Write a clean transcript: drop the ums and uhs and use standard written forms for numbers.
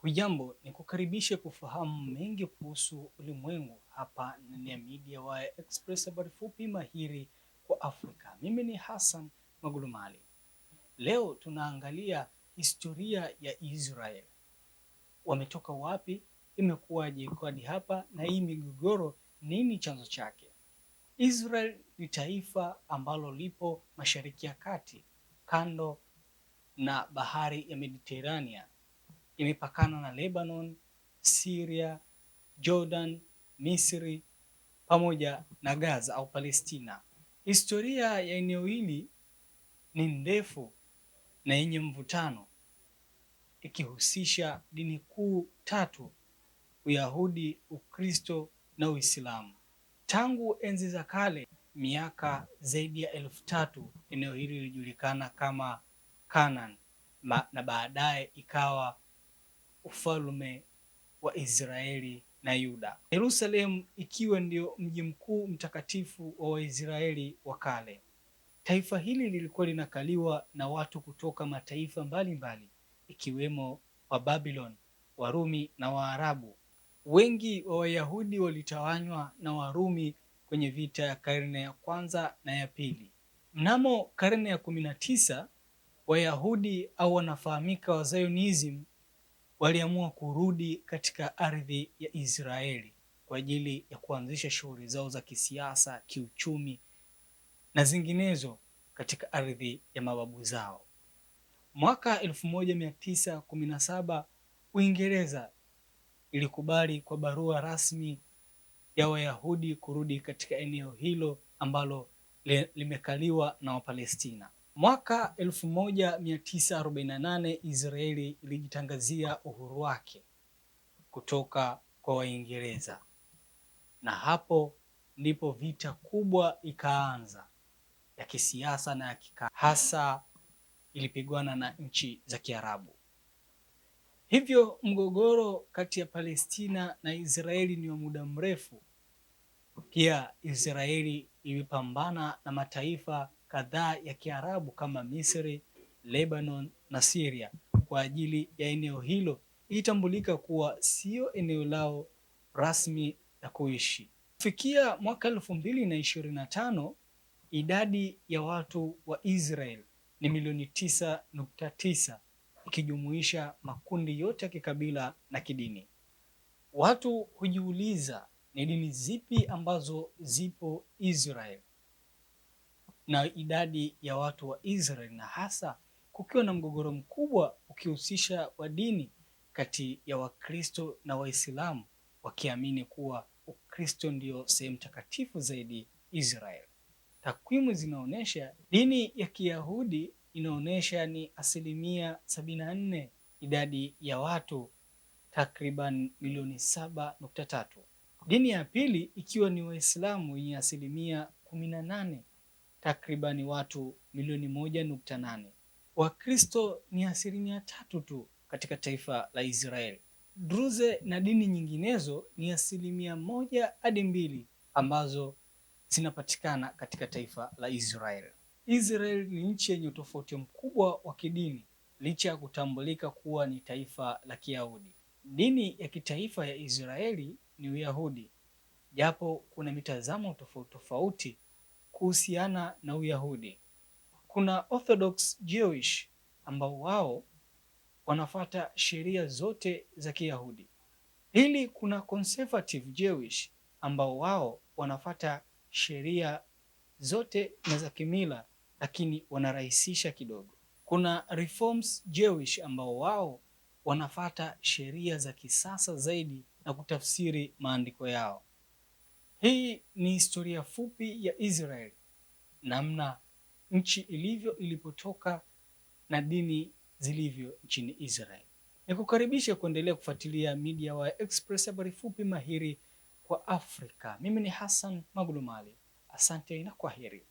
Hujambo, ni kukaribisha kufahamu mengi kuhusu ulimwengu hapa ndani ya Media Wire Express, habari fupi mahiri kwa Afrika. Mimi ni Hassan Magulumali. Leo tunaangalia historia ya Israel. Wametoka wapi? Imekuwaje hadi hapa? Na hii migogoro nini chanzo chake? Israel ni taifa ambalo lipo Mashariki ya Kati, kando na bahari ya Mediterania. Imepakana na Lebanon, Syria, Jordan, Misri pamoja na Gaza au Palestina. Historia ya eneo hili ni ndefu na yenye mvutano, ikihusisha dini kuu tatu: Uyahudi, Ukristo na Uislamu. Tangu enzi za kale, miaka zaidi ya 3000, eneo hili lilijulikana kama Canaan na baadaye ikawa ufalme wa Israeli na Yuda. Yerusalemu ikiwa ndio mji mkuu mtakatifu wa Waisraeli wa kale. Taifa hili lilikuwa linakaliwa na watu kutoka mataifa mbalimbali ikiwemo Wababilon, Warumi na Waarabu. Wengi wa Wayahudi walitawanywa na Warumi kwenye vita ya karne ya kwanza na ya pili. Mnamo karne ya 19, Wayahudi au wanafahamika wa Zionism waliamua kurudi katika ardhi ya Israeli kwa ajili ya kuanzisha shughuli zao za kisiasa, kiuchumi na zinginezo katika ardhi ya mababu zao. Mwaka 1917 Uingereza ilikubali kwa barua rasmi ya Wayahudi kurudi katika eneo hilo ambalo limekaliwa na Wapalestina. Mwaka 1948 Israeli ilijitangazia uhuru wake kutoka kwa Waingereza, na hapo ndipo vita kubwa ikaanza ya kisiasa na ya hasa ilipigwana na nchi za Kiarabu. Hivyo mgogoro kati ya Palestina na Israeli ni wa muda mrefu. Pia Israeli ilipambana na mataifa kadhaa ya Kiarabu kama Misri, Lebanon na Syria kwa ajili ya eneo hilo ilitambulika kuwa sio eneo lao rasmi la kuishi. Kufikia mwaka 2025, idadi ya watu wa Israel ni milioni 9.9 ikijumuisha makundi yote ya kikabila na kidini. Watu hujiuliza ni dini zipi ambazo zipo Israel na idadi ya watu wa Israel, na hasa kukiwa na mgogoro mkubwa ukihusisha wa dini kati ya Wakristo na Waislamu, wakiamini kuwa Ukristo ndio sehemu takatifu zaidi Israel. Takwimu zinaonyesha dini ya Kiyahudi inaonyesha ni 74% idadi ya watu takriban milioni 7.3. Dini ya pili ikiwa ni Waislamu yenye 18%, takribani watu milioni 1.8. Wakristo ni 3% tu katika taifa la Israeli. Druze na dini nyinginezo ni 1 hadi 2 ambazo zinapatikana katika taifa la Israeli. Israeli ni nchi yenye utofauti mkubwa wa kidini licha ya kutambulika kuwa ni taifa la Kiyahudi. Dini ya kitaifa ya Israeli ni Uyahudi, japo kuna mitazamo tofauti tofauti kuhusiana na Uyahudi. Kuna Orthodox Jewish ambao wao wanafuata sheria zote za Kiyahudi. Pili, kuna Conservative Jewish ambao wao wanafuata sheria zote na za kimila lakini wanarahisisha kidogo. Kuna Reforms Jewish ambao wao wanafuata sheria za kisasa zaidi na kutafsiri maandiko yao. Hii ni historia fupi ya Israel, namna nchi ilipotoka na dini zilivyo nchini Israel. Nikukaribisha kuendelea kufuatilia Media Wire Express, habari fupi mahiri kwa Afrika. Mimi ni Hassan Magulumali. Asante na kwaheri.